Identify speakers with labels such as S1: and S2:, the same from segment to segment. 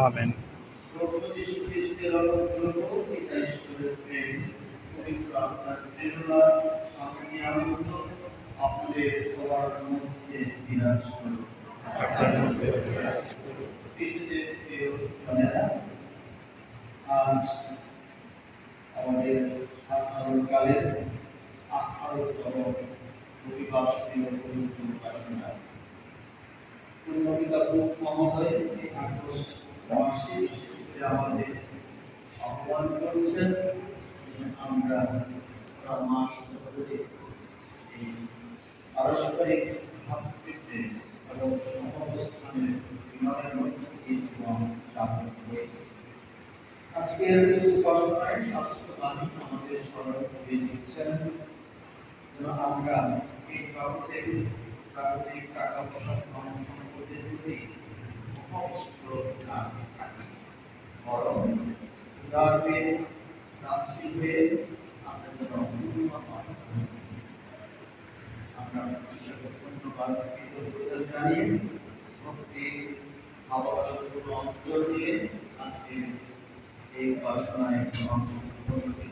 S1: Amen.
S2: আপনাদের সবার মধ্যে বিরাজ করুন। আজ আমাদের সাধারণকালের 18তম অভিবাসী উপাসনা পূর্ণপিতা বুক মহোদয় এই আগস্ট মাসে আমাদের আহ্বান করছেন। আমরা মাস ধরে এই পারস্পরিক ভাতৃত্বে এবং সহাবস্থানের বিনয়ের মধ্যে দিয়ে জীবন যাপন করে আজকের উপাসনায় স্বাস্থ্যবাণী আমাদের স্মরণ করে দিচ্ছেন যেন আমরা এই জগতের প্রাকৃতিক টাকা পয়সা সম্পদের প্রতি মহস্ত না থাকি, বরং উদার হয়ে রাত্রি হয়ে আমরা যেন আমরা ধন্যবাদ কৃতজ্ঞতা জানিয়ে ভক্তি ভালোবাসার অন্তর দিয়ে আজকে এই উপাসনায় অংশগ্রহণ করি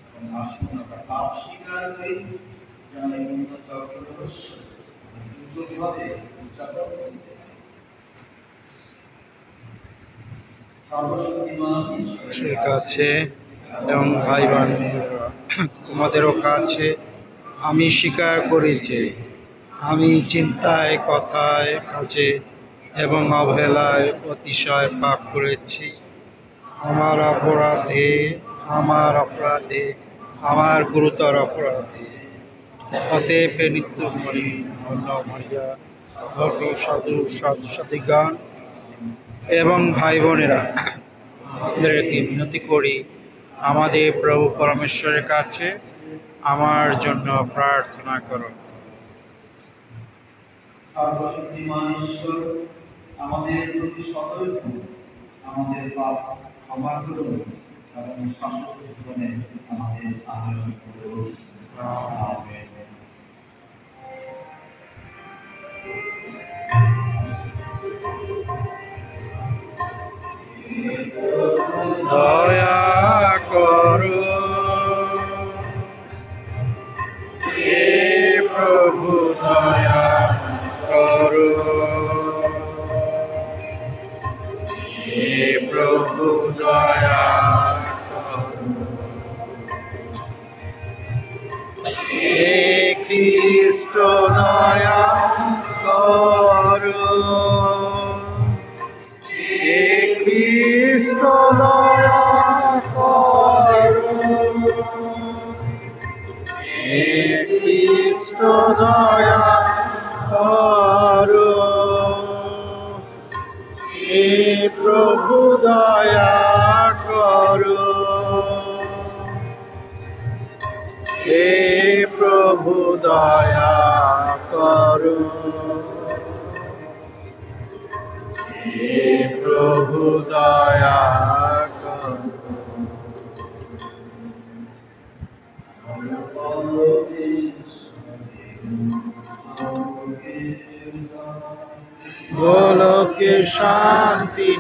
S2: এবং আসুন আমরা পাপ স্বীকার করি যেন এই উন্নত রহস্য দ্রুতভাবে উদযাপন করতে পারি। সর্বশক্তিমান
S1: ঈশ্বরের কাছে এবং ভাই বোন তোমাদেরও কাছে আমি স্বীকার করি যে আমি চিন্তায়, কথায়, কাজে এবং অবহেলায় অতিশয় পাপ করেছি। আমার অপরাধে আমার গুরুতর অপরাধে অতএব নিত্য করি ধন্য মাইয়া সাধু সাথীগণ এবং ভাই বোনেরা এদেরকে বিনতি করি আমাদের প্রভু পরমেশ্বরের কাছে আমার জন্য প্রার্থনা করো।
S2: সর্বশক্তিমান ঈশ্বর আমাদের প্রতি সদয় আমাদের পাপ ক্ষমা করুন এবং শাশ্বত জীবনে আমাদের আনয়ন করুন। আমেন।
S1: দয়া করো হে প্রভু, দয়া করো হে প্রভু, দয়া করো হে খ্রিস্ট, দয়া করো হে খ্রিস্ট, দয়া করো হে খ্রিস্ট, দয়া করো হে প্রভু, দয়া করো হে প্রভু, দয়া করো হে প্রভু, দয়া করো। গোলকে শান্তি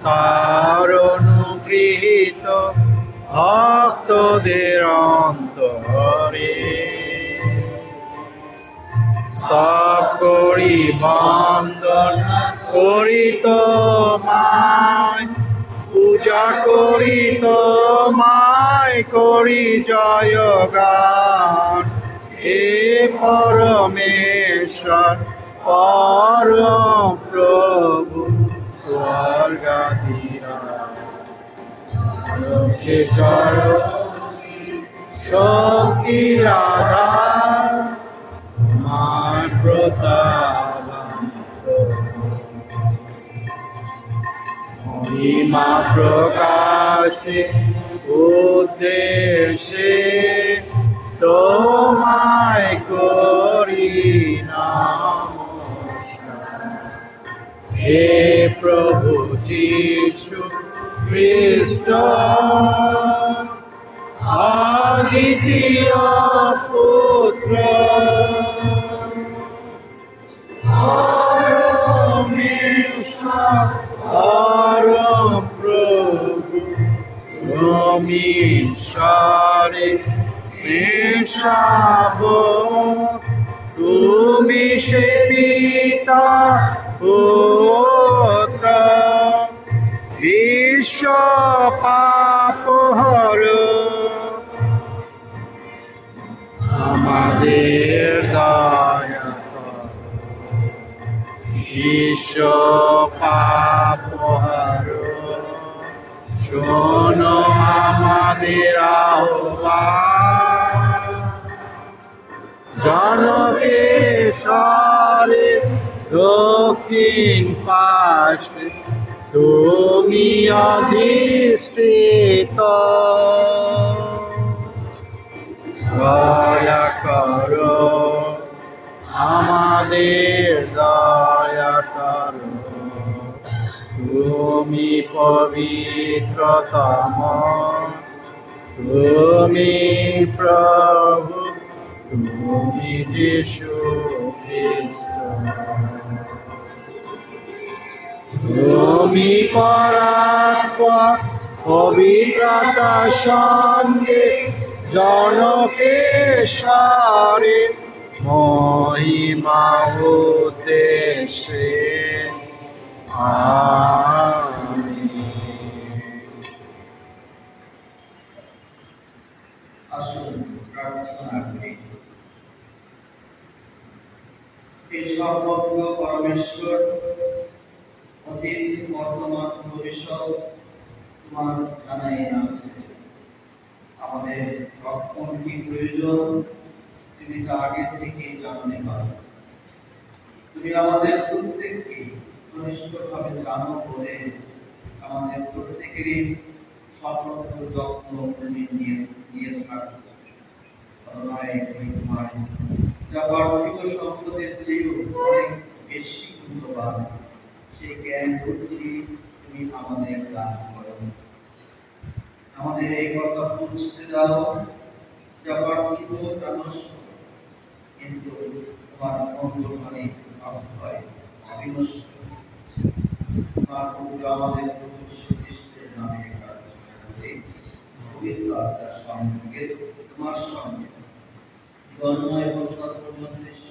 S1: তার অনুগৃহীত ভক্তদের অন্তরে সব করি বন্দন করি তোমায়, পূজা করি তোমায়, করি জয়গান হে পরমেশ্বর পরম প্রভু স্বর্গাধিরাজে জয় শক্তির আধার মান প্রতাপ মহিমা প্রকাশে উদ্দেশ্যে তোমায় করি নমস্কার হে প্রভু যীশু খ্রিস্ট, অদ্বিতীয় পুত্র, পরম প্রভু তুমি ঈশ্বরে শাবক তুমি সে পিতা পুত্র বিশ্ব পাপহরণ আমাদের দয়া কর বিশ্ব পাপহরণ শোনো আমাদের আহ্বান জনকেশ্বরে দক্ষিণ পাশে তুমি অধিষ্ঠিত দয়া করো আমাদের দয়া করো তুমি পবিত্রতম তুমি প্রভু তুমি যিশু খ্রিস্ট তুমি পরাৎপর পবিত্রতা সঙ্গে জনকেশ্বরে মহিমা উদ্দেশ্যে আমিন।
S2: আসুন প্রার্থনা করি। এই সর্বজ্ঞ পরমেশ্বর অতীত বর্তমান ভবিষ্যৎ তোমার জানাই আছে। আমাদের কখন কি প্রয়োজন তুমি তা আগে থেকে জানতে পারো। তুমি আমাদের প্রত্যেককে ঘনিষ্ঠভাবে জানো বলে আমাদের প্রত্যেকেরই স্বপ্ন যত্ন তুমি নিয়ে থাকো। যা পার্থিব সম্পদের চেয়েও অনেক বেশি মূল্যবান সেই জ্ঞান বুদ্ধি তুমি আমাদের দান করো। আমাদের এই কথা বুঝতে দাও যা পার্থিব কিন্তু তোমার মঙ্গলমণি অক্ষয় অবিনষ্ট। তোমার পূজা আমাদের প্রভু যীশু খ্রিস্টের নামে পবিত্র আত্মার সঙ্গে তোমার সঙ্গে জন্ময় এবং সর্বনির্দিষ্ট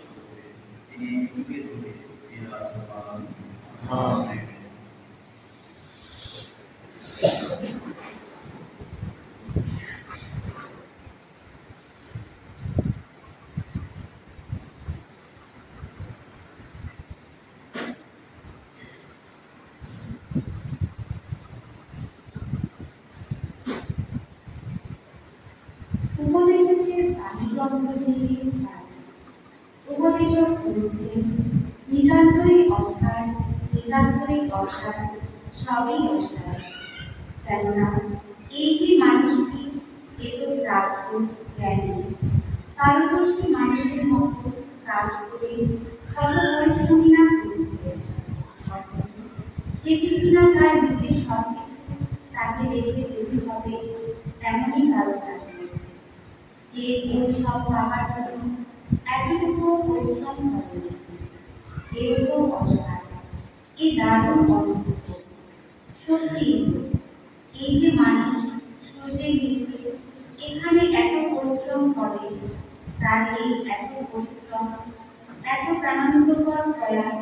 S2: তিনি যুগে যুগে বিরাজমান। আমেন।
S3: উপদেশকের উপদেশক বলছেন নিতান্তই অসার সবই অসার। কেননা এই যে মানুষটি এত প্রাপ্ত জ্ঞানী পারদর্শী মানুষের মতো কাজ করে কত পরিশ্রমী না করেছে, অথচ শেষে কিনা তার নিজের সবকিছু তাকে রেখে যেতে হবে এমনই কারণ আছে যে ওই সব পাওয়ার জন্য এতটুকু পরিশ্রম করে। এও তো অসার, এই দারুণ অনুভূত। সত্যি এই যে মানুষ সূর্যের নিচে এখানে এত পরিশ্রম করে, তার এই এত পরিশ্রম এত প্রাণান্তকর প্রয়াস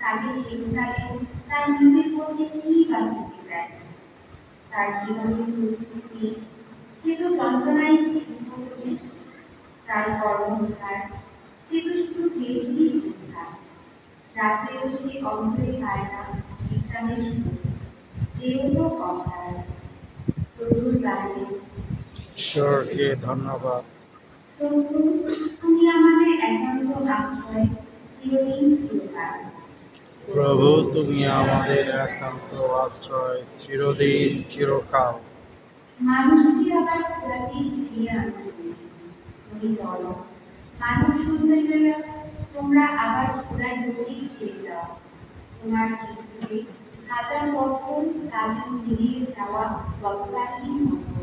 S3: তাকে শেষকালে তার নিজের মধ্যে কি বাঁচিয়ে দেয়। তার জীবনের প্রস্তুতি সে তো যন্ত্রণায় তার কর্মধার সে তো শুধু বেশি উদ্ধার। রাতেও সে অন্তরে পায় না বিশ্রামের সুযোগ। এও তো অসার। প্রভুর গানে
S1: ঈশ্বরকে ধন্যবাদ।
S3: প্রভু তুমি আমাদের একান্ত আশ্রয় চিরদিন চিরকাল।
S1: প্রভু তুমি আমাদের একান্ত আশ্রয় চিরদিন চিরকাল।
S3: মানুষকে আবার খোলাটি ফিরিয়ে আনতে তুমি বলো, মানুষ উদ্যোগীরা তোমরা আবার খোলার গতি ফিরে যাও। তোমার ক্ষেত্রে হাজার বছর তাদের মিলিয়ে যাওয়া গল্পকারী মতো,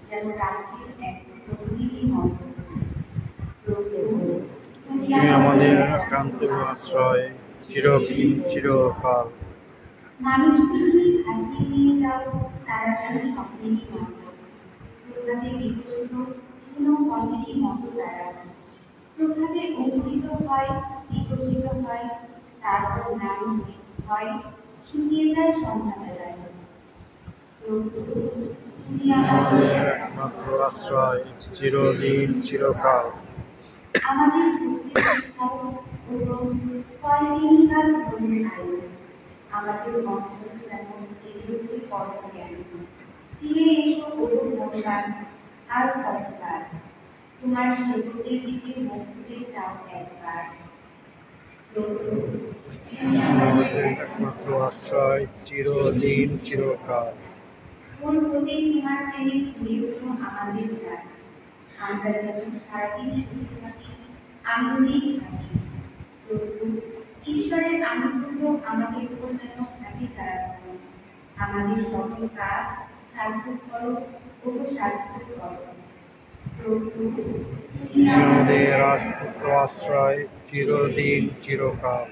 S3: যেন রাত্রির এক প্রকৃতি মতো।
S1: তুমি আমাদের একান্ত আশ্রয় চিরদিন চিরকাল।
S3: মানুষকে যদি ভাসিয়ে নিয়ে যাও, তারা যেন স্বপ্নেরই মতো। প্রভাতে বিকশিত কোনো কণ্ঠেরই মতো তারা। প্রভাতে অঙ্কুরিত হয়, বিকশিত হয়, তারপর নাম হয়, শুকিয়ে যায় সন্ধ্যাবেলায়। তুমি
S1: আমাদের
S3: আমাদের
S1: একমাত্র আশ্রয়, চিরদিন চিরকাল।
S3: আমাদের উচ্চশিক্ষাও এবং কয়েকটি কাজ গ্রহণের আয়ু আমাদের মন্ত্র যেন এগুলোকে পড়া জ্ঞান ফিরে এসো ওরু ভগবান আর কতবার তোমার সেবকের দিকে মুখ তুলে চাও একবার। তুমি আমাদের
S1: আমাদের একমাত্র আশ্রয়, চিরদিন চিরকাল।
S3: কোন প্রতি তোমার প্রেমে ফুলে উঠো আমাদের প্রাণ। আমরা যেন সারাদিন সুখে থাকি, আনন্দেই থাকি। প্রভু, ঈশ্বরের আনুগত্য আমাদের উপর যেন থাকে সারাক্ষণ। আমাদের সকল কাজ সার্থক করো ও সার্থক করো। প্রভু, তুমি
S1: তুমি
S3: আমাদের
S1: আমাদের একমাত্র আশ্রয়, চিরদিন চিরকাল।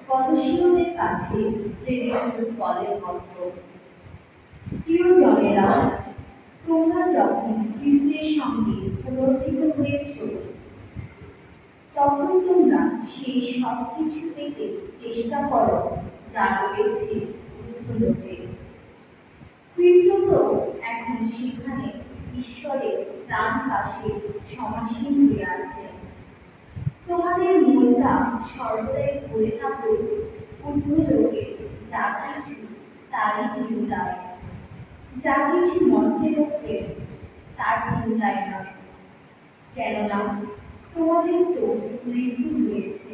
S3: কলসীয়দের কাছে প্রেরিত ফলের মন্ত্র। প্রিয়জনেরা, তোমরা যখন খ্রিস্টের সঙ্গে পুনর্থিত হয়েছ, তখন তোমরা সেই সব কিছু পেতে চেষ্টা করো যা রয়েছে ঊর্ধ্বলোকে। খ্রিস্ট তো এখন সেখানে ঈশ্বরের ডান পাশে সমাসীন হয়ে আছে। তোমাদের মনটা সর্বদাই ভরে থাকুক ঊর্ধ্বলোকে যা কিছু তারই চিন্তায়, যা কিছু মধ্যে লোকে তার চিন্তায় নয়। কেননা তোমাদের তো মৃত্যু হয়েছে,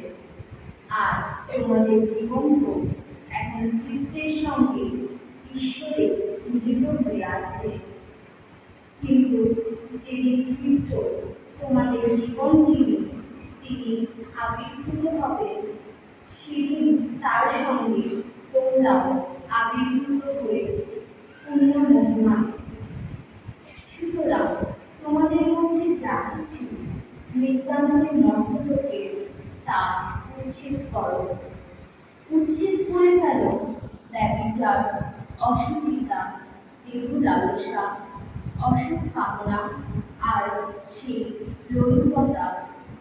S3: আর তোমাদের জীবন তো এখন খ্রিস্টের সঙ্গে ঈশ্বরে মিলিত হয়ে আছে। কিন্তু যেদিন খ্রিস্ট তোমাদের জীবন যিনি তিনি আবির্ভূত হবেন, সেদিন তার সঙ্গে তোমরাও আবির্ভূত হয়ে পূর্ণ মহিমা। সুতরাং তোমাদের মধ্যে যা কিছু নিত্যানন্দের মধ্যলোকে তা উচ্ছেদ করো। উচ্ছেদ করে ফেল ব্যভিচার, অসুচিতা, দেহ লালসা, অসৎ কামনা আর সেই লোলুপতা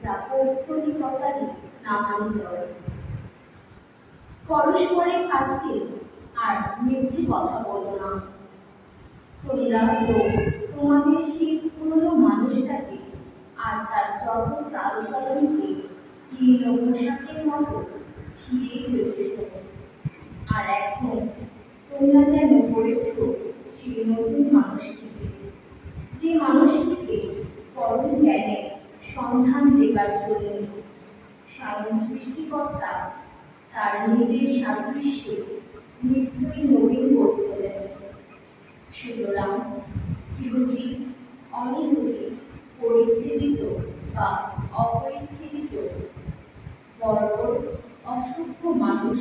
S3: যা পৌত্তলিকতারই নামান্তর। পরস্পরের কাছে আর মিথ্যে কথা বলো না। তোমরা তো তোমাদের সেই পুরনো মানুষটাকে আর তার যত চালচলনকে জীর্ণ পোশাকের মতো ছিঁড়ে ফেলেছ, আর এখন তোমরা যেন পড়েছ সেই নতুন মানুষটিকে, যে মানুষটিকে পরম জ্ঞানে সন্ধান দেবার জন্য স্বয়ং সৃষ্টিকর্তা তার নিজের সাদৃশ্যে নিত্যই নবীন করতেন। সুতরাং ইহুদি অনিহুদি, পরিচ্ছেদিত বা অপরিচ্ছেদিত, বর্বর অসভ্য মানুষ,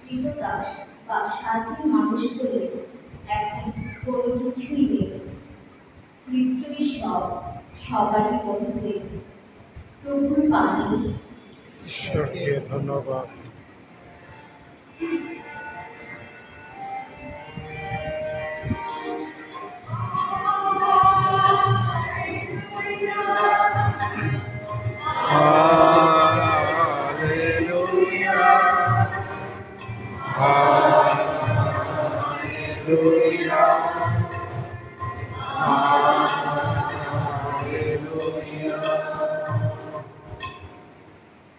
S3: কৃতদাস বা স্বাধীন মানুষ বলে এখন কোনো কিছুই নেই। খ্রিস্টই সব, সবারই মধ্যে। প্রভুর বাণী।
S1: ঈশ্বরকে ধন্যবাদ। Hallelujah, hallelujah, hallelujah.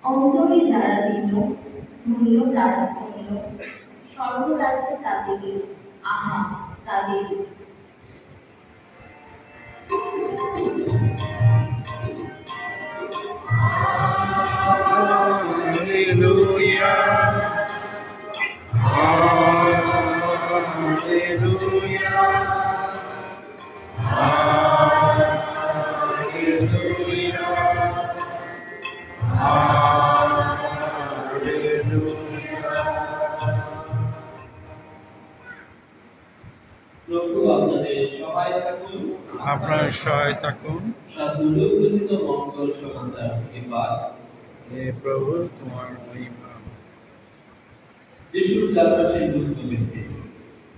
S3: অন্তরে যারা দিল, ধন্য তারা ধন্য, সর্বরাজ্য তাদেরই, আহা তাদেরই।
S1: Hallelujah, hallelujah, hallelujah, hallelujah. আপনার সহায় থাকুন।
S4: সাধুরচিত মঙ্গল সমাচার থেকে পাঠ।
S1: হে প্রভু, তোমার মহিমা।
S4: যিশুর চারপাশে যুদ্ধ হয়েছে।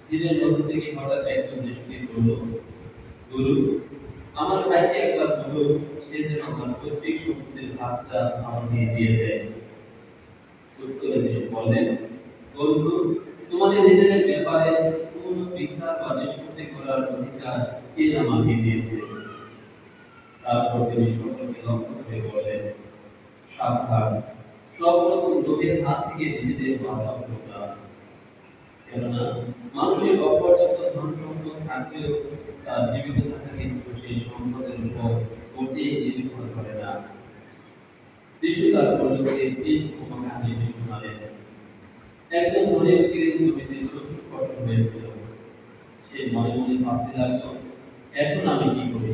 S4: দিনের মধ্যে থেকে হঠাৎ একজন দৃষ্টি করল, গুরু, আমার ভাইকে একবার বলো, সে যেন আমার প্রত্যেক শক্তির ভাগটা আমাকে দিয়ে দেয়। উত্তরে যিশু বললেন, বন্ধু, তোমাদের নিজেদের ব্যাপারে কোন বিচার বা নিষ্পত্তি করার অধিকার কে আমাকে দিয়েছে? তারপর তিনি সকলকে লক্ষ্য করে বললেন, সাবধান, সব রকম লোভের হাত থেকে নিজেদের বাঁচাও তোমরা। কেননা মানুষের অপর্যাপ্ত ধন সম্পদ থাকলেও তার জীবিত থাকা কিন্তু সেই সম্পদের উপর মোটেই নির্ভর করে না। যিশু তারপর লোককে এই উপমা কাহিনী শোনালেন। একজন ধনী ব্যক্তির জমিতে প্রচুর ফসল হয়েছিল। সে মনে মনে ভাবতে লাগলো, এখন আমি কি করি?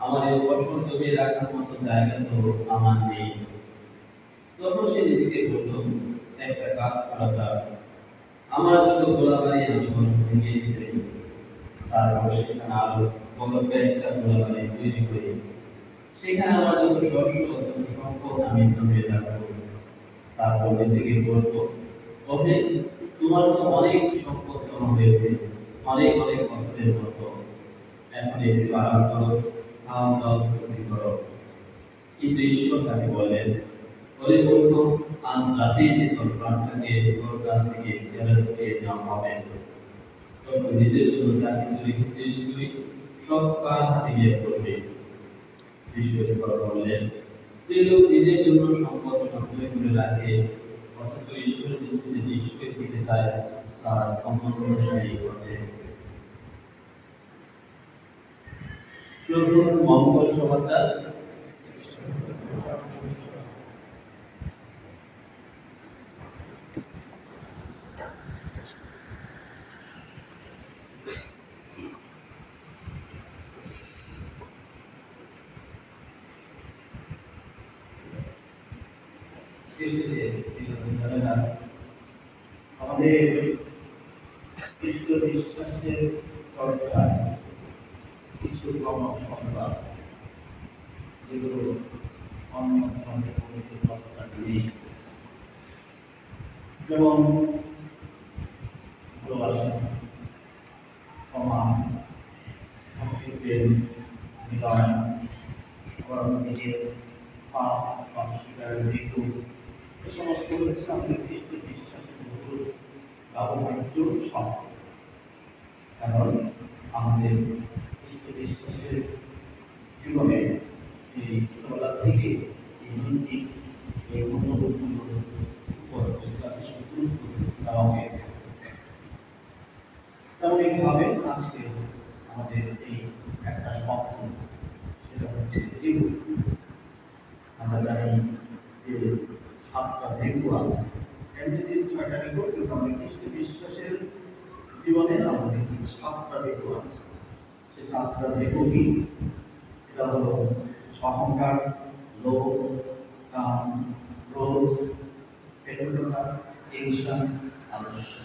S4: আমার এই ফসল জমিয়ে রাখার মতো জায়গা তো আমার নেই। তখন সে নিজেকে বলল, একটা কাজ করা যাক, আমার যত গোলাবাড়ি আমি ভেঙে দিতে, তারপর সেখানে আরো বড় কয়েকটা গোলাবাড়ি তৈরি করি। সেখানে আমার যত শস্য যত সম্পদ আমি জমিয়ে রাখবো। তারপর নিজেকে বলবো, ওহে, তোমার তো অনেক সম্পদ জমা হয়েছে, অনেক অনেক বছরের মতো। এখন এটি বাড়ান করো, খাওয়া দাওয়া ভর্তি করো। কিন্তু ঈশ্বর তাকে বলেন, ওরে বলতো, আজ রাতেই যে তোর প্রাণটাকে তোর কাছ থেকে ফেরত চেয়ে নেওয়া হবে। তখন নিজের জন্য যা কিছু রেখেছিস তুই, সব কার হাতে গিয়ে করবে। ঈশ্বরের পর বললেন, যে লোক নিজের জন্য সম্পদ সঞ্চয় করে রাখে, অথচ ঈশ্বরের দৃষ্টিতে ঈশ্বরের দিকে চায়, তার সম্পূর্ণশালী ঘটে। প্রভুর মঙ্গল সমাচার।
S2: আমাদের ঈশ্বর বিশ্বাসের চর্চায় কিছু সংবাদ যেগুলো অন্য চর্চা নেই, যেমন ভালোবাসা, ক্ষমা, ভক্তিপ্রেম, মিলন, আবার নিজের পাপ অস্বীকার ঋতু, এ সমস্ত হচ্ছে আমাদের খ্রিস্ট বিশ্বাসের মূল ব্যবহার্য শব্দ। কারণ আমাদের খ্রিস্ট বিশ্বাসের জীবনে এই ছোটবেলা থেকে এই নৈতিক এই মূল্যবোধগুলোর উপর যথেষ্ট গুরুত্ব দেওয়া হয়ে থাকে। তেমনইভাবে আজকে আমাদের এই একটা শব্দ, সেটা হচ্ছে রিভু। আমরা জানি যে 7টা রিভু আছে, এমনিতে 6টা রিভু, কিন্তু আমাদের খ্রিস্ট বিশ্বাসের জীবনে আমাদের 7টা রিভু আছে। সেই 7টা রিভু কি? এটা হলো অহংকার, লোভ, কাম, ক্রোধ, পেটুকতা, হিংসা, আলস্য।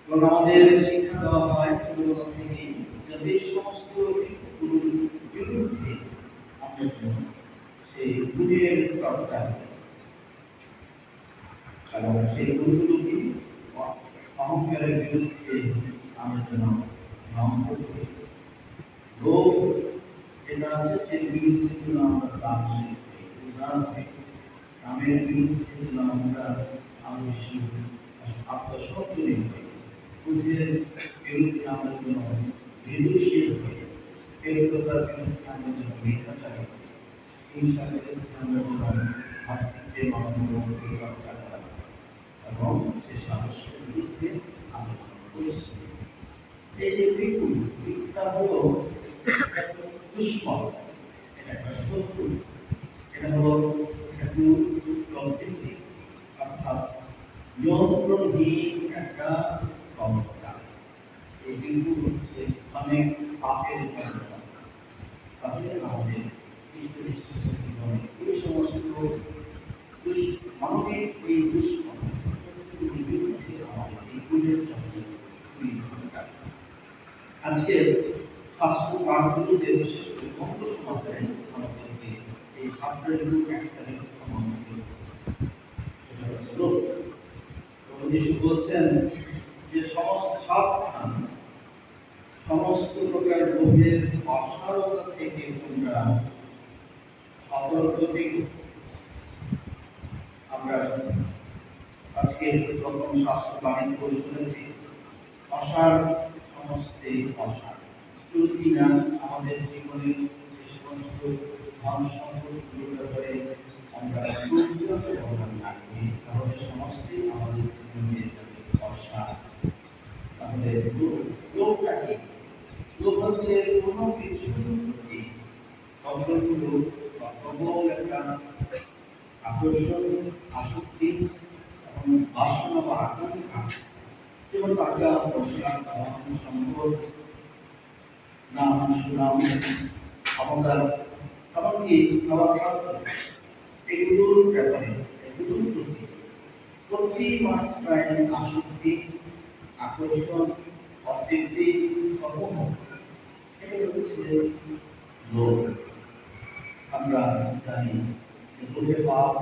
S2: এবং আমাদের শিক্ষা দেওয়া হয় ছোটবেলা থেকেই যে এই সমস্ত ঋতুগুলোর বিরুদ্ধে আমরা যেন সেই গুণের চর্চা করি। এবং সেই গুণগুলো কি? অহংকারের বিরুদ্ধে আমরা যেন ধ্বংস করি। লোভ যেটা আছে সেই বিরুদ্ধে যেন আমরা উদার হই। কামের বিরুদ্ধে যেন আমরা আরো বেশি আত্মসংযমী হই। বুদ্ধির বিরুদ্ধে আমরা যেন মৃদুশীল হই। পেটুকতার বিরুদ্ধে আমরা যেন মিথ্যাচারী হই। হিংসার বিরুদ্ধে আমরা যেন ভাতৃত্বের মনোভাবের চর্চা করা এবং সে সাহসের বিরুদ্ধে আমরা পরিশ্রম। এই যে ঋতুটা হলো দুশ্মন, এটা একটা শত্রু, এটা হলো একটা প্রবৃত্তি, অর্থাৎ নিয়ন্ত্রণহীন একটা ক্ষমতা। এই ঋতু হচ্ছে অনেক পাপের ক্ষমতা। তাহলে আমাদের খ্রিস্ট বিশ্বাসের জীবনে এই সমস্ত মানবিক এই দুশ্মন বিরুদ্ধে আমাদের এই গুণের জন্য খুবই দরকার। আজকে শাস্ত্র পাঠগুলোতে বিশেষ করে বঙ্গ সমাজে আমাদেরকে এই সাতটা ঋতুর একটা ঋতু সম্বন্ধে সেটা হচ্ছে লোভ। প্রভু যিশু বলছেন যে সমস্ত সাবধান, সমস্ত প্রকার লোভের অসারতা থেকে তোমরা সতর্ক থেকো। আমরা আজকে প্রথম শাস্ত্র বাণী করে শুনেছি, অসার সমস্তে অসার। যদি না আমাদের জীবনে যে সমস্ত ধন সম্পদগুলোর ব্যাপারে আমরা অবদান রাখি, তাহলে সমস্তই আমাদের জীবনে অসার। তাহলে লোভটা কি? লোভ হচ্ছে কোনো কিছুর প্রতি অগ্রগুলো বা প্রবল একটা আকর্ষণ, আসক্তি এবং বাসনা বা আকাঙ্ক্ষা, যেমন টাকা, পয়সা, ধন, সম্পদ, নাম, সুনাম, ক্ষমতা, এমনকি খাবার খাদ্য, এগুলোর ব্যাপারে, এগুলোর প্রতি মাত্রায় আসক্তি, আকর্ষণ, অতৃপ্তি, অপমোহ, এগুলো হচ্ছে লোভ। আমরা জানি যে লোভের পাপ,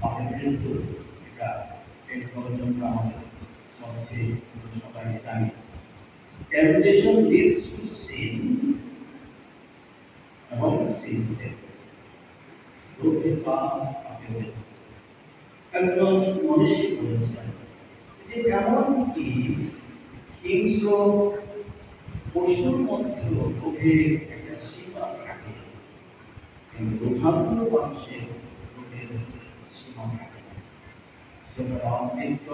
S2: পাপের মৃত্যু, এটা এই পর্যন্ত আমাদের মধ্যে সবাই জানি। Temptation leads to sin, এবং sin death. লোভের পাপ, পাপের মৃত্যু। একজন মনীষী বলেছেন যে এমনকি হিংস্র পশুর মধ্যেও লোভের একটা সীমা থাকে, কিন্তু লোভান্ধ মানুষের লোভের সীমা থাকে না। সেটা অতৃপ্ত,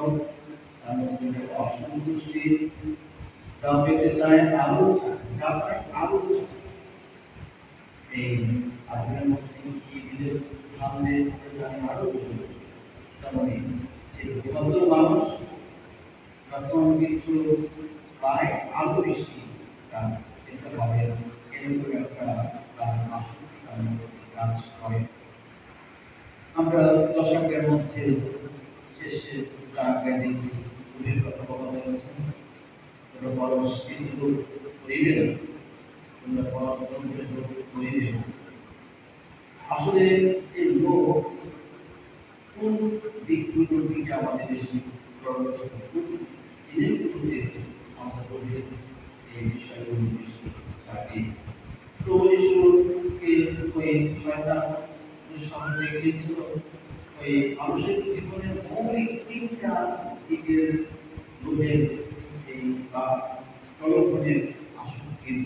S2: তার মধ্যে অসন্তুষ্টি, যা পেতে চায় আরো চায়, যা পায় আরো চায়। এই আগুনের মধ্যে কি দিলে সামনে জানি আরো তেমনি এই লোভান্ধ মানুষ যখন কিছু পায় আরো বেশি তার চিন্তা ভাবে এরকম একটা তার আসক্তি তার মধ্যে কাজ করে। আমরা দশকের মধ্যে শেষে তার ব্যাধি লোভের কথা বলা হয়েছে। তোমরা বড় স্মৃতি লোভ করিবে না, তোমরা বড় লোভের লোভ করিবে না। আসলে এই লোভ কোন দিকগুলোর দিকে আমাদের বেশি প্ররোচিত, কোন জিনিসগুলোতে আমরা লোভের এই বিষয়গুলো বেশি থাকি। প্রভু যিশুকে ওই শয়তান দুঃসাহসে গিয়েছিল ওই মানুষের জীবনের মৌলিক তিনটা দিকের লোভের এই বা প্রলোভনের আসক্তির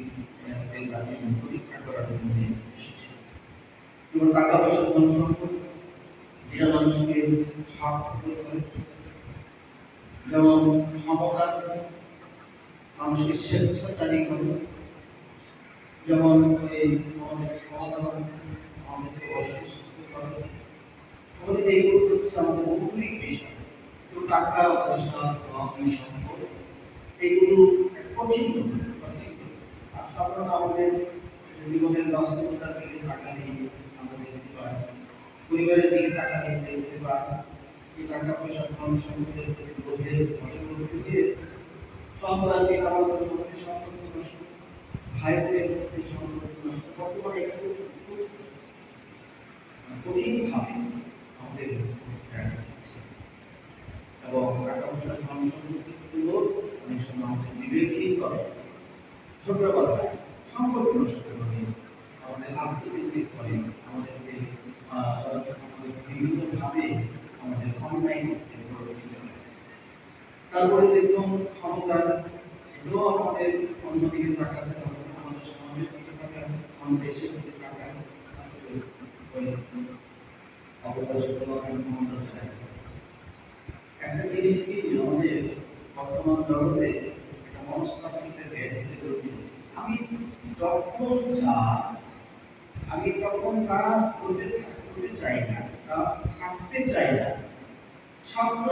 S2: পরীক্ষা করার জন্য এসেছে। যেমন টাকা পয়সা, ধন সম্পদ, যেটা মানুষকে স্বার্থপর করে। যেমন ক্ষমতা মানুষকে স্বেচ্ছাচারী করে। যেমন এই আমাদের ক্ষমতা আমাদেরকে অসুস্থ করে। আমাদের এইগুলো হচ্ছে আমাদের মৌলিক বিষয়। তো টাকা পয়সা, ধন সম্পদ, এগুলো কঠিন। আর সাধারণত আমাদের জীবনের বাস্তবতার দিকে তাকালে আমরা দেখতে পাই, পরিবারের দিকে তাকালে দেখতে পাই, এই টাকা পয়সা, ধন সম্পদের প্রতি লোভের বশবর্তী সন্তানকে আমাদের মধ্যে সম্পর্ক নষ্ট, ভাই বোনের মধ্যে সম্পর্ক নষ্ট, বর্তমানে একটু কঠিনভাবে আমাদের দেখা যাচ্ছে। এবং টাকা পয়সা, ধন সম্পত্তিগুলো অনেক সময় আমাদের বিবেকহীন করে, ছোট কথায় সম্পর্ক নষ্ট করে, আমাদের আত্মবিদ্যুৎ করে, আমাদেরকে বিভিন্নভাবে আমাদের অন্যায় করতে প্ররোচিত করে। তারপরে দেখুন ক্ষমতার, এগুলো আমাদের অন্যদিকে তাকাতে হবে, আমাদের সমাজের দিকে তাকাতে, আমাদের দেশের দিকে তাকাতে, ক্ষমতা চায়। একটা জিনিস কি আমাদের বর্তমান জগতে একটা মনস্তাত্ত্বিকের ব্যাধিতে তৈরি হচ্ছে। আমি যখন আমি তখন তা করতে চাই না, তা থাকতে চাই না, ছাত্র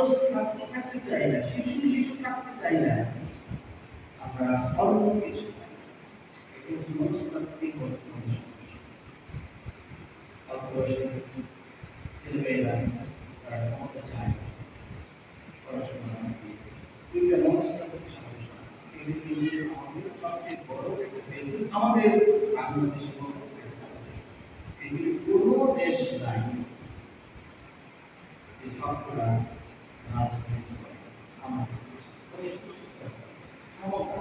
S2: থাকতে চাই না, শিশু থাকতে চাই না, আমরা অন্য কিছু চাই। এটি মনস্তাত্ত্বিক বর্তমান সমস্যা। অল্প বয়সে ছেলেমেয়েরা তারা ক্ষমতা চায় না, পড়াশোনা দুইটা মনস্তাত্ত্বিক সমস্যা। এগুলি আমাদের সবচেয়ে বড় বাংলাদেশের মতো পৃথিবীর কোনো দেশ নাই এই সবগুলা রাজনীতি করে আমাদের ক্ষমতা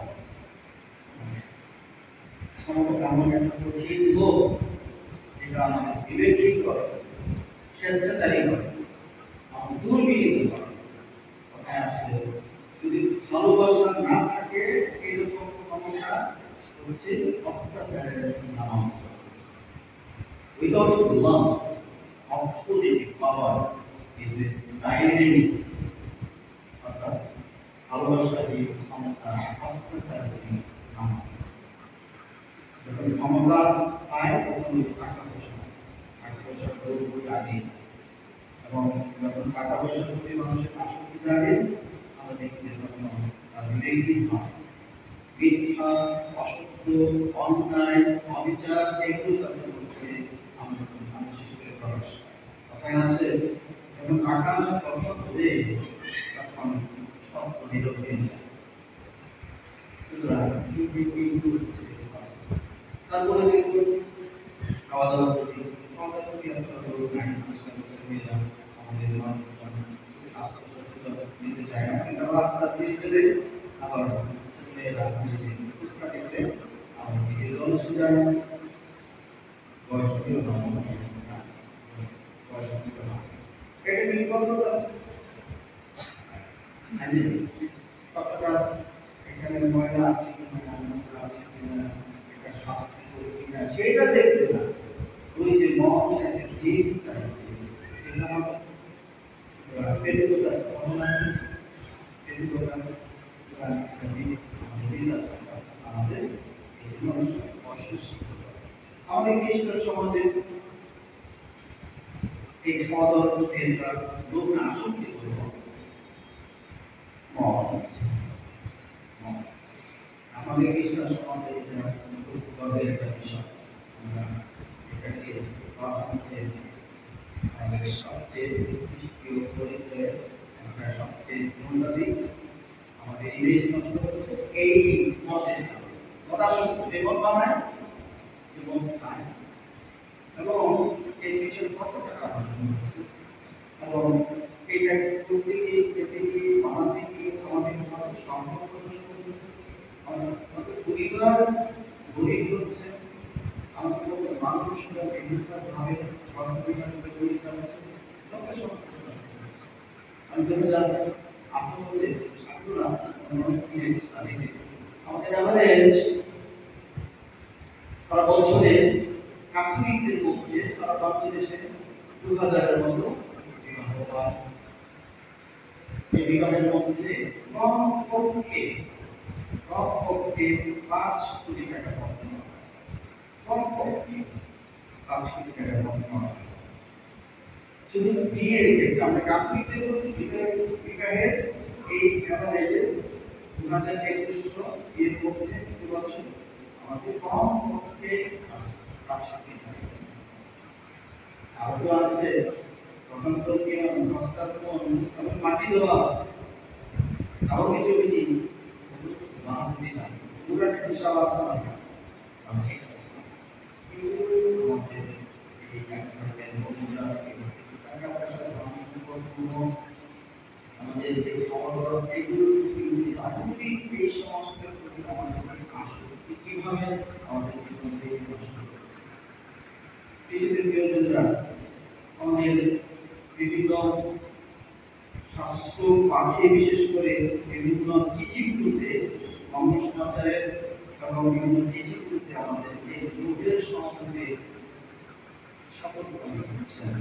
S2: ক্ষমতা এমন একটা কঠিন লোক যেটা আমাদের বিবেকহীন করে, স্বেচ্ছাচারী করে, আমাদের দুর্বিনীত করে। কথায় আছে যদি ভালোবাসা না থাকে এরকম ক্ষমতা হচ্ছে অত্যাচারের নাম। Without love, authority, power is a tyranny. অর্থাৎ ভালোবাসা এই ক্ষমতা অত্যাচারের নাম। যখন ক্ষমতা পায় তখন টাকা পয়সা আগে, এবং যখন টাকা পয়সার প্রতি মানুষের আসক্তি জাগে আমরা দেখি যে তখন রাজনীতি হয়। মিথ্যা, অসত্য, অন্যায়, অবিচার এগুলো তাদের মধ্যে আমরা বিশেষ করে প্রকাশ। কথায় আছে যখন আকাশ কথা বলে তখন সত্য নীরব হয়ে যায়। সুতরাং এইগুলো হচ্ছে তারপরে দেখুন খাওয়া দাওয়ার প্রতি আমাদের মানুষজন স্বাস্থ্য সচেতন নিতে চায় না, কিন্তু রাস্তা দিয়ে গেলে আবার মেয়েরা ফুচকা দেখলে আমার দিকে লঞ্চে যায়, বয়স্কীয় বয়স্কীয় এটা নির্ভরতা কতটা এখানে ময়লা আছে কিনা, নোংরা আছে কিনা, এটা স্বাস্থ্য কিনা সেটা দেখবে না। ওই যে মন আছে, জীব চাইছে, সেটা আমাদের আমাদের খ্রিস্ট সমাজে এই খাওয়া দাওয়ার প্রতি একটা লোক আসক্তি করব। আমাদের খ্রিস্ট সমাজে এটা খুব গর্বের একটা বিষয়। আমরা এটাকে আমাদের সবচেয়ে প্রিয় পরিচয়ের একটা সবচেয়ে মূল্যবান আমাদের ইমেজ নষ্ট হচ্ছে এই মতের মতাসক্তি এবং বানায় এবং খায়, এবং এর পিছনে কত টাকা হচ্ছে, এবং এটা করতে গিয়ে খেতে গিয়ে বানাতে গিয়ে আমাদের কত সম্ভব হচ্ছে, আমাদের পরিবার গরিব হচ্ছে, আমাদের মানুষরা বিভিন্নভাবে সরকারিভাবে তৈরি করেছে। আমি আপনাদের আমাদের অ্যাভারেজ সারা বছরে ক্যাথলিকদের মধ্যে সারা বাংলাদেশে 2000-এর মতো বিবাহ হয়। এই বিবাহের মধ্যে কমপক্ষে 5 কোটি টাকা খরচ হয়, কমপক্ষে 5 কোটি টাকা খরচ হয় শুধু বিয়ের ক্ষেত্রে। আমরা ক্যাথলিকদের মধ্যে বিবাহের এই অ্যাভারেজে 2021 বিয়ের মধ্যে প্রতি বছর আমাদের কমপক্ষে 5 কোটি টাকা। আরো আছে তখন তো মাটি দেওয়া, আরো কিছু কিছু পুরো হিসাব আছে আমার কাছে। আমাদের এই আমাদের যে খাওয়া দাওয়া এগুলো রাজনৈতিক এই সমস্যার প্রতি আমাদের আসক্তি কিভাবে আমাদের জীবন থেকে নষ্ট করেছে। কৃষিদের প্রিয়জনরা আমাদের বিভিন্ন স্বাস্থ্য পাখি বিশেষ করে বিভিন্ন চিঠিগুলোতে মানুষ সমাচারের এবং বিভিন্ন চিঠিগুলোতে আমাদের এই রোগের সম্বন্ধে সতর্কবাণী দিচ্ছেন।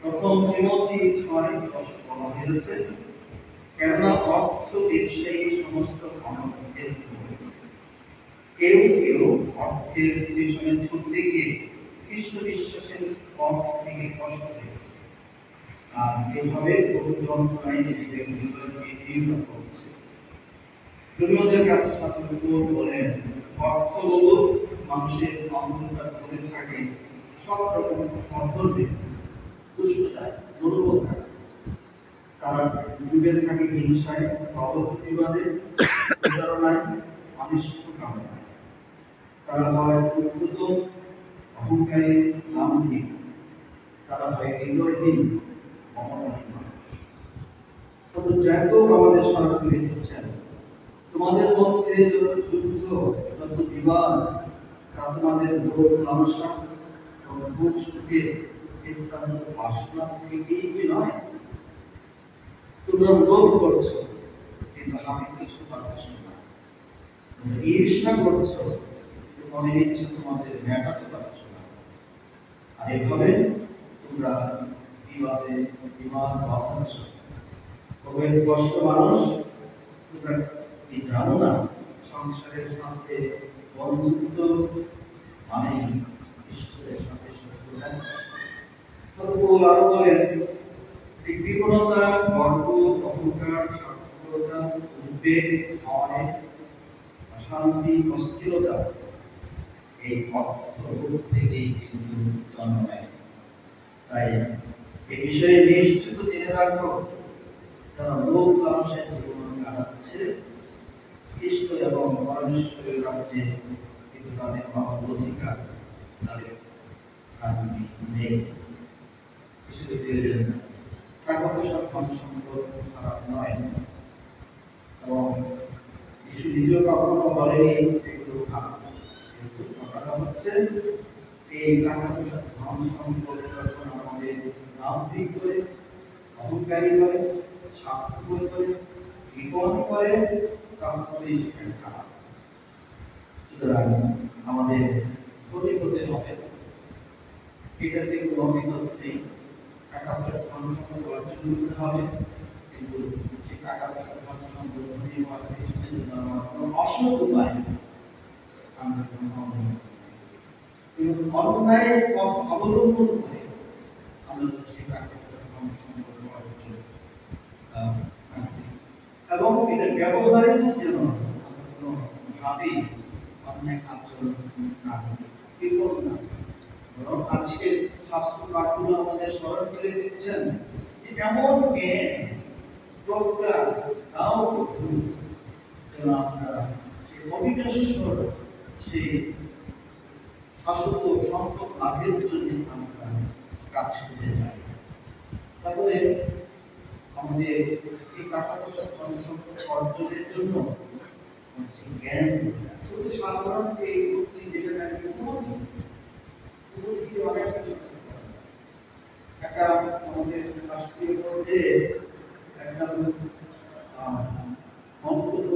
S2: প্রথম তিমথি 6:10 বলা হয়েছে, কেননা অর্থ ব্যবসায়ী সমস্ত ক্ষমতাদের কেউ কেউ অর্থের পেছনে ছুটতে গিয়ে খ্রিস্ট বিশ্বাসের পথ থেকে কষ্ট পেয়েছে, আর এভাবে বহু যন্ত্রণায় নিজেদের হৃদয়কে দীর্ঘ করছে। রোমীয়দের কাছে সাধারণত বলেন, অর্থলোভ মানুষের অন্ধকার করে থাকে সব রকম অর্থনীতি দুষ্টতায় দুর্বলতায়। তারা যুগের থাকে হিংসায়, অবপ্রতিবাদে, প্রতারণায়, অনিষ্ট কামনায়। তারা হয় উদ্ধত, অহংকারী, দাম্ভিক, তারা হয় হৃদয়হীন, মমতাহীন মানুষ। তবে যাকেও আমাদের স্মরণ করে দিচ্ছেন, তোমাদের মধ্যে যত যুদ্ধ, যত বিবাদ, তা তোমাদের লোভ লালসা ও ভোগ সুখে সিদ্ধান্ত বাসনা থেকেই কি নয়? তোমরা লোভ করছো, কিন্তু আমি কিছু পাচ্ছ না। তোমরা ঈর্ষা করছো, কিন্তু মনের ইচ্ছে তোমাদের মেটাতে পারছো না। আর এভাবে তোমরা বিবাদে বিবাদ বাঁধাচ্ছ। তবে কষ্ট মানুষ, তোমরা কি জানো না সংসারের সাথে বন্ধুত্ব মানে ঈশ্বরের সাথে শত্রুতা? পৌল আরো বলেন, এই কৃপণতা, গর্ব, অহংকার, স্বার্থপরতা, উদ্বেগ, ভয়, অশান্তি, অস্থিরতা এই অর্থবোধ থেকেই কিন্তু জন্ম নেয়। তাই এ বিষয়ে নিশ্চিত জেনে রাখো, যারা লোক লালসায় জীবন কাটাচ্ছে, খ্রিস্ট এবং পরমেশ্বরের রাজ্যে কিন্তু তাদের পাওয়ার অধিকার তাদের নেই। টাকা পয়সা ধন সম্পদ খারাপ নয়, এবং যিশু নিজেও কখনো বলেনি এগুলো খারাপ। কিন্তু কথাটা হচ্ছে এই টাকা পয়সা ধন সম্পদ যখন আমাদের দাম্ভিক করে, অহংকারী করে, স্বার্থপর করে, বিপদ করে, তখনই সেখানে খারাপ। সুতরাং আমাদের ধনী হতে হবে, এটাতে কোনো অভিযোগ নেই। টাকা পয়সা ধন সম্পদ অর্জন করতে হবে, কিন্তু সেই টাকা পয়সা ধন সম্পদ ধনী হওয়ার পিছনে যদি আমার কোনো অসৎ উপায় আমরা কোনো অন্যায়ের পথ অবলম্বন করে আমরা সেই টাকা পয়সা ধন সম্পদ অর্জন এবং এটা ব্যবহারের যেন আমরা কোনো ভাবেই অন্যায় আচরণ না করি, বিপদ না। বরং আজকে শাস্ত্র পাঠগুলো আমাদের স্মরণ করে দিচ্ছেন যে এমন জ্ঞান, প্রজ্ঞা, তাও যেন আমরা সেই অবিনশ্বর সেই শাশ্বত সম্পদ লাভের জন্য আমরা কাজ করে যাই। তাহলে আমাদের এই টাকা পয়সা ধন সম্পদ অর্জনের জন্য জ্ঞান শুধু সাধারণ এই বুদ্ধি, যেটা নাকি বুদ্ধি অনেক কিছু একটা আমাদের রাষ্ট্রীয় পর্যায়ে একটা মন্তব্য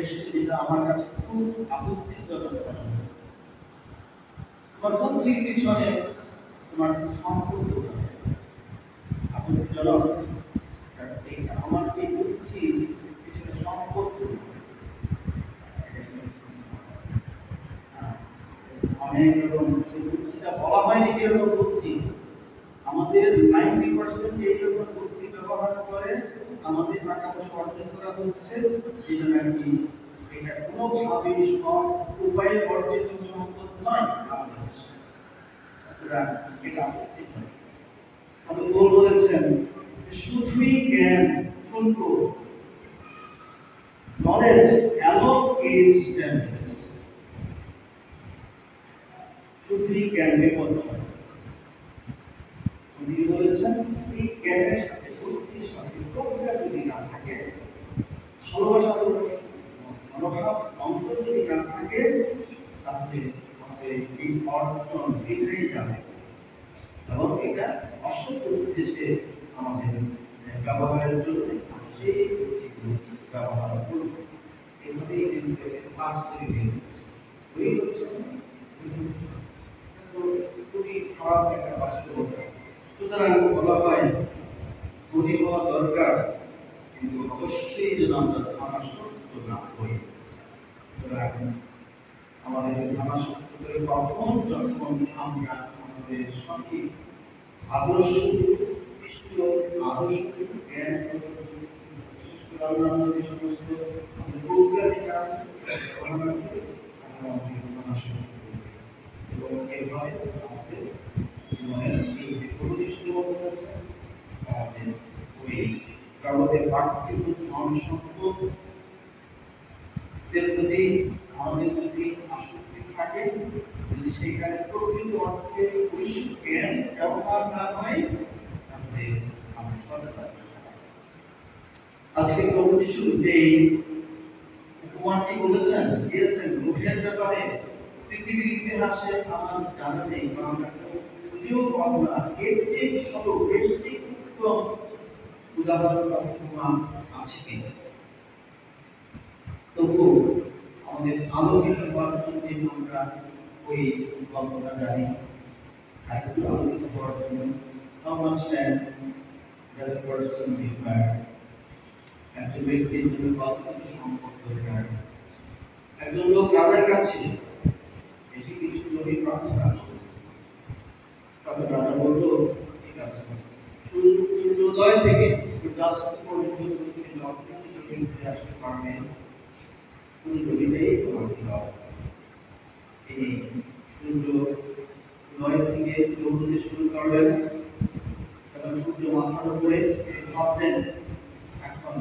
S2: এসেছে, যেটা আমার কাছে খুব আপত্তিজনক। তোমার বুদ্ধির পিছনে তোমার সম্পর্ক আপত্তিজনক। আমার এই বুদ্ধি পিছনে সম্পর্ক অনেক রকম বুদ্ধিটা বলা হয়নি কিরকম বুদ্ধি। আমাদের 90% এইরকম বুদ্ধি ব্যবহার করে আমাদের টাকা পয়সা অর্জন করা হচ্ছে, যেটা নাকি এটা কোনোভাবেই সব উপায়ে অর্জিত সম্পদ নয় আমাদের দেশে। এটা আপত্তিজনক। তবে বলেছেন শুধুই জ্ঞান শুনবো, নলেজ অ্যালোন ইজ ডেঞ্জারাস। শুধুই জ্ঞান বিপজ্জনক। উনি বলেছেন এই জ্ঞানের সাথে, বুদ্ধির সাথে প্রজ্ঞা যদি না থাকে, ভালোবাসা মনোভাব অন্তর যদি না থাকে, তাহলে আমাদের এই অর্জন বৃথাই যাবে এবং এটা অসৎ উদ্দেশ্যে আমাদের ব্যবহারের জন্য সেই বুদ্ধিগুলো ব্যবহার করব। এভাবেই কিন্তু পাস করে দিয়েছে। ওই হচ্ছে খুবই খারাপ একটা বাস্তবতা। সুতরাং বলা হয় ধনী হওয়া দরকার, কিন্তু অবশ্যই যেন আমরা ধানাসক্ত না হই। সুতরাং আমাদের ধানাসক্ত করে কখন, যখন আমরা আমাদের সঠিক আদর্শ, আদর্শ জ্ঞান, বিশেষ করে অন্যান্য যে সমস্ত আমাদের প্রজ্ঞাধিকার আছে, আমরা আমাদের ধানাসক্ত করি এবং এভাবে আমাদের জীবনের এই যে প্রতিষ্ঠিত হয়েছে, আমাদের ওই জগতের পার্থিব ধন সম্পদের প্রতি আমাদের যদি আসক্তি থাকে, সম্পর্কে বৈশ্বিক জ্ঞান ব্যবহার না হয় তাহলে আমরা সততা। আজকে প্রভু যিশু যে উপমানটি বলেছেন দিয়েছেন লোভের ব্যাপারে পৃথিবীর ইতিহাসে আমার জানা নেই, কারণ যদিও আমরা এর যে ভালো এর যে উত্তম উদাহরণ বা উপমা আছে কিনা, তবুও আমাদের আলোকিত হওয়ার জন্য আমরা ওই গল্পটা জানি। আর একটু আলোকিত হওয়ার জন্য how much time does a person require? একজন ব্যক্তির জন্য কতটুকু সম্পদ দরকার? একজন লোক রাজার কাছে বেশি কিছু জমি প্রার্থনা করছে, তবে রাজা বলল ঠিক আছে, সূর্যোদয় থেকে সূর্যাস্ত পর্যন্ত তুমি যতটুকু জমি ঘুরে আসতে পারবে পুরো জমিটাই তোমাকে দাও। তিনি সূর্যোদয় থেকে দৌড়তে শুরু করলেন এবং সূর্য মাথার উপরে ভাবলেন এখন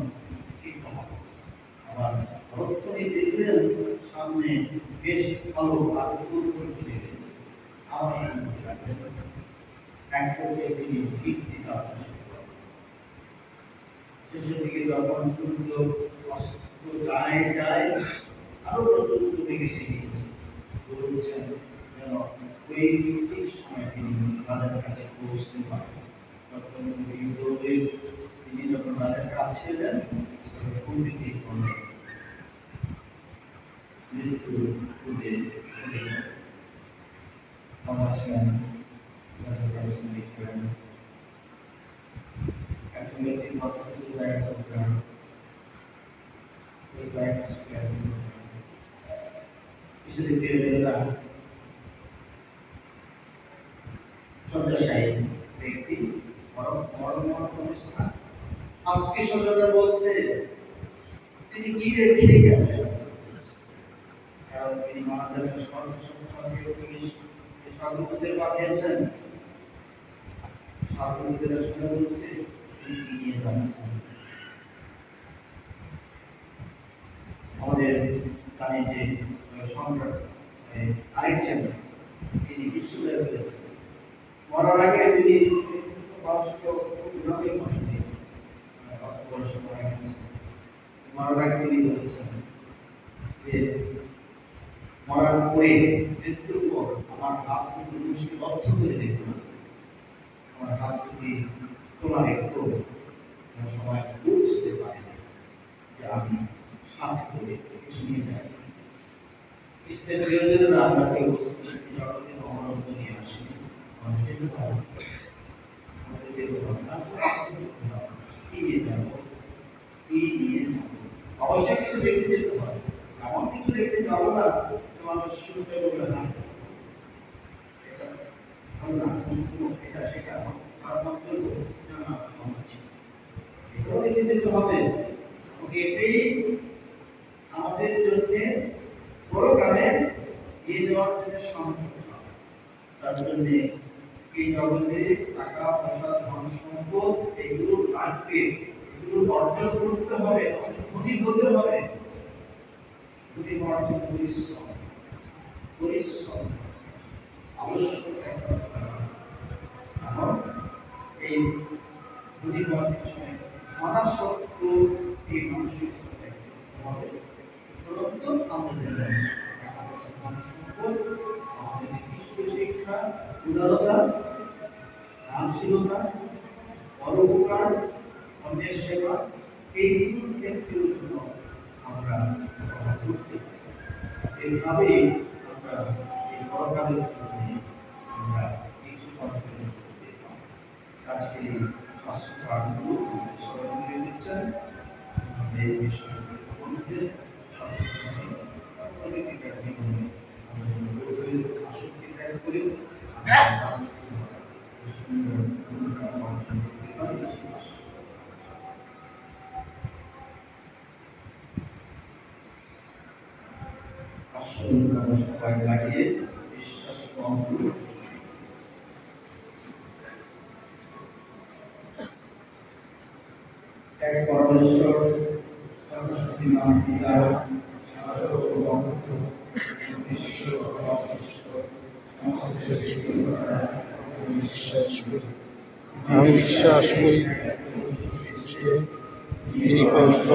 S2: ঠিক হবে। আবার রক্ষণে দেখলেন সামনে বেশ ভালো আর দূর করে চলে গেছে, আবার এক পর্যায়ে তিনি ঠিক দিতে শেষের দিকে যখন সূর্য অস্ত যায় আরো নতুন জমে গেছে বলছেন যেন ওই ঠিক সময় তিনি রাজার কাছে পৌঁছতে পারেন। তখন তিনি যখন রাজার কাছে এলেন পণ্ডিতই করলেন মৃত্যু একজন ব্যক্তির মাথা থেকে কিছুদিন পেয়েরা শয্যাশায়ী ব্যক্তি আত্মীয় স্বজনরা বলছে তিনি কি রেখে গেলেন, কারণ তিনি মারা যাবেন স্বর্গদূতদের পাঠিয়েছেন। স্বর্গদূতেরা শুনে বলছে তিনি নিয়ে যাচ্ছেন। আমাদের জানি যে সম্রাট আলেকজান্ডার তিনি বিশ্বজয় করেছেন। মরার আগে তিনি মরার আগে তিনি বলেছেন যে মরার পরে মৃত্যুর পর আমার হাত দুটো মুষ্টি বদ্ধ করে দেখুন, আমার হাত দুটি খোলা রেখো, সবাই বুঝতে পারে যে আমি সাথে করে কিছু নিয়ে যাই। খ্রিস্টের প্রিয়জনেরা আমরা কেউ জগতে মহানন্দ নিয়ে আসি, আমাদের কি নিয়ে যাবো, কি নিয়ে যাবো, অবশ্যই কিছু দেখতে যেতে হবে। এমন কিছু দেখতে যাবো না মানুষ শুনতে বলবে না এটা সেটা খারাপ চলবো না, এটাও দেখে যেতে হবে। এটাই আমাদের জন্য বড় কারণে দিয়ে দেওয়ার জন্য সম্ভব। তার জন্য এই জগতে টাকা পয়সা ধন সম্পদ এগুলো লাগবে, এগুলো অর্জন করতে হবে, আমাদের ধনী হতে হবে। ধনী হওয়ার জন্য পরিশ্রম আবশ্যক। এখন এই ধনী হওয়ার পিছনে মানা সত্ত্বেও এই মানসিক আমাদের আমাদের শিক্ষা, উদারতা, দানশীলতা, পরোপকার, অন্যের সেবা, এইগুলোর ক্ষেত্রের জন্য আমরা করতে পারি। এইভাবেই আমরা এই পরকালের জন্য আমরা কিছু করার জন্য করতে পারি। আজকে এই স্বাস্থ্য কার্ডগুলো স্মরণ করে দিচ্ছেন এই বিষয়গুলোর মধ্যে অর্থনৈতিক জীবনে আসক্তি ত্যাগ করে সবাই দাঁড়িয়ে বিশ্বাস এক পরমেশ্বর সর্বশক্তিমান পিতা সমস্ত
S1: আমি বিশ্বাস করি যে তিনি পবিত্র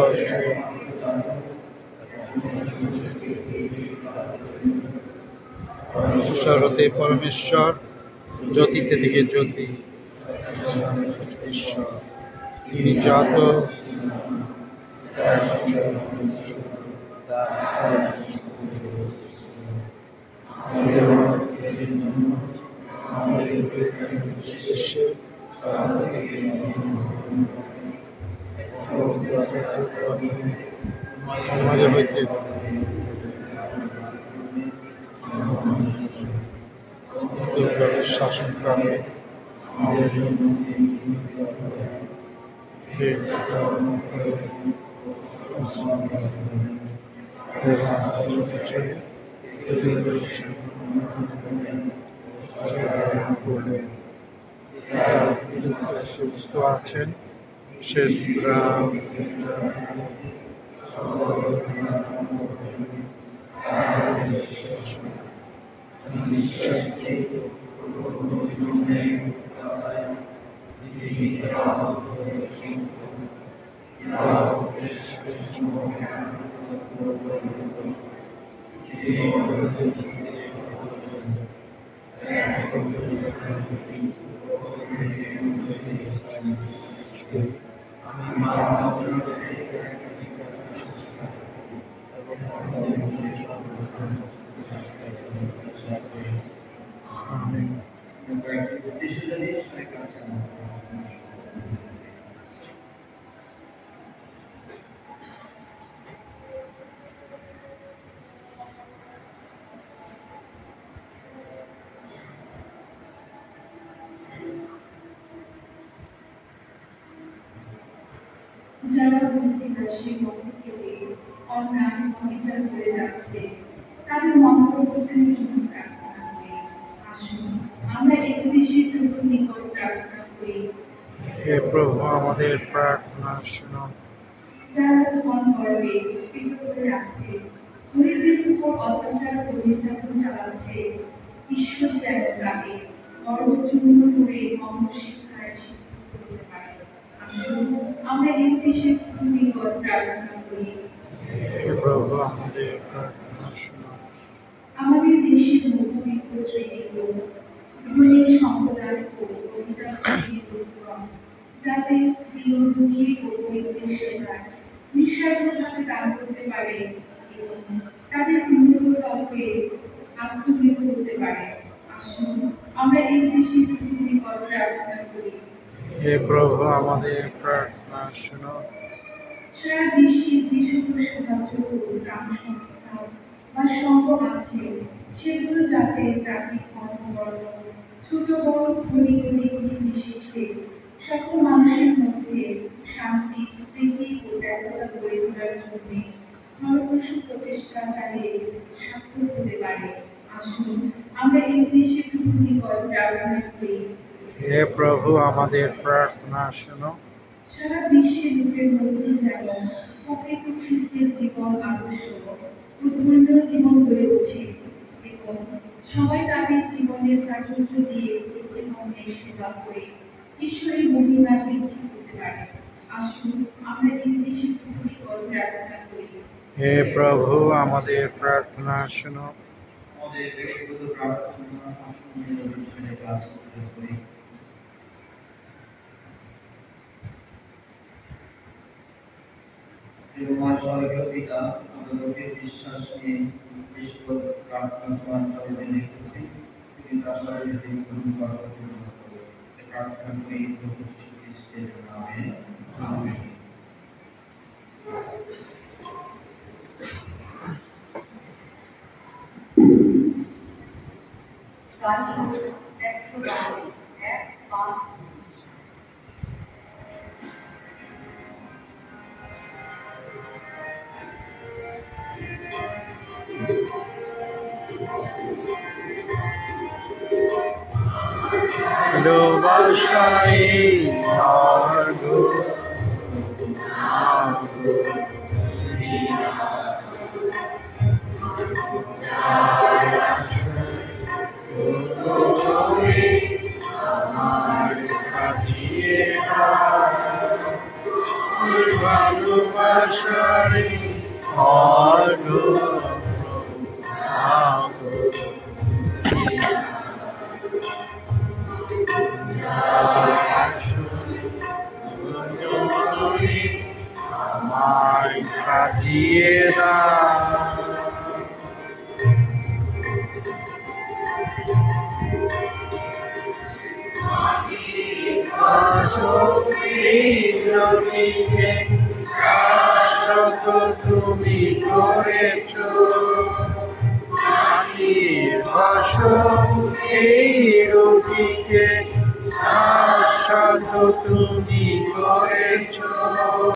S1: ঈশ্বর হতে পরমেশ্বর, জ্যোতিতে থেকে জ্যোতি ঈশ্বর, তিনি জাত আমাদের হইতে শাসনকালে সুস্থ আছেন শেষ
S3: যারা দুর্নীতিদাসী মধ্যে অন্যায় অবিচার করে যাচ্ছে তাদের মন্ত্রপত্রের জন্য প্রার্থনা করি। আসুন আমরা একত্রিশের প্রভুর নিকট প্রার্থনা করি।
S1: হে প্রভু আমাদের প্রার্থনা শুনো।
S3: যারা ধন গর্বে স্থিত করে আছে, গরিবদের উপর অত্যাচার ও নির্যাতন চালাচ্ছে, ঈশ্বর যেন তাকে গর্বচূর্ণ করে মর্মশিক্ষায় শিক্ষিত করতে পারে। আমরা একত্রিশের প্রভুর নিকট প্রার্থনা করি।
S1: হে প্রভু আমাদের প্রার্থনা শুনো।
S3: আমাদের দেশের মধ্যবিত্ত শ্রেণীর লোক, ধনী সম্প্রদায় ও অধিকার শ্রেণীর লোকগণ যাতে দীনদুঃখী ও গরিবদের সেবায় নিঃস্বার্থভাবে দান করতে পারে এবং তাদের উন্নততরকে আত্মনির্ভর হতে পারে। আসুন আমরা এই দেশের নিকট প্রার্থনা করি।
S1: হে প্রভু আমাদের প্রার্থনা শুনো।
S3: সারা বিশ্বে যে সকল যোগাযোগ ও গ্রাম সংস্থা বা সংঘ আছে সেগুলো যাতে জাতি ধর্ম ছোট বড় ধনী গরিব নির্বিশেষে সকল মানুষের মধ্যে শান্তি প্রীতি ও ব্যবস্থা গড়ে তোলার জন্য ফলপ্রসূ প্রচেষ্টা চালিয়ে সার্থক হতে পারে। আসুন আমরা এই দেশের নিকট প্রার্থনা করি।
S1: হে প্রভু আমাদের প্রার্থনা শুনো।
S3: সারা বিশ্বের লোকের মধ্যে যেমন প্রকৃত খ্রিস্টের জীবন আদর্শ ও ধর্মীয় জীবন গড়ে ওঠে এবং সবাই তাদের জীবনের প্রাচুর্য দিয়ে ধর্মের সেবা করে ঈশ্বরের মহিমা বৃদ্ধি করতে পারে। আসুন আমরা এই দেশের নিকট প্রার্থনা করি।
S1: হে প্রভু আমাদের প্রার্থনা শুনো।
S2: আমাদের ব্যক্তিগত প্রার্থনা আসনের কাজ করি। স্বর্গীয় পিতা, আমরা লোকের বিশ্বাস নিয়ে ঈশ্বর প্রার্থনা তোমার চরণে রেখেছি। তুমি তার শরীরে গ্রহণ করো, প্রার্থনা করি প্রভু যীশু খ্রিস্টের নামে, আমেন।
S1: ভালোবাসাই মার্গ ভাষারে আমায় সাজিয়ে দাও। শাশ্বত তুমি করেছ, মাটির বাসন এই রোগীকে শাশ্বত তুমি করেছ।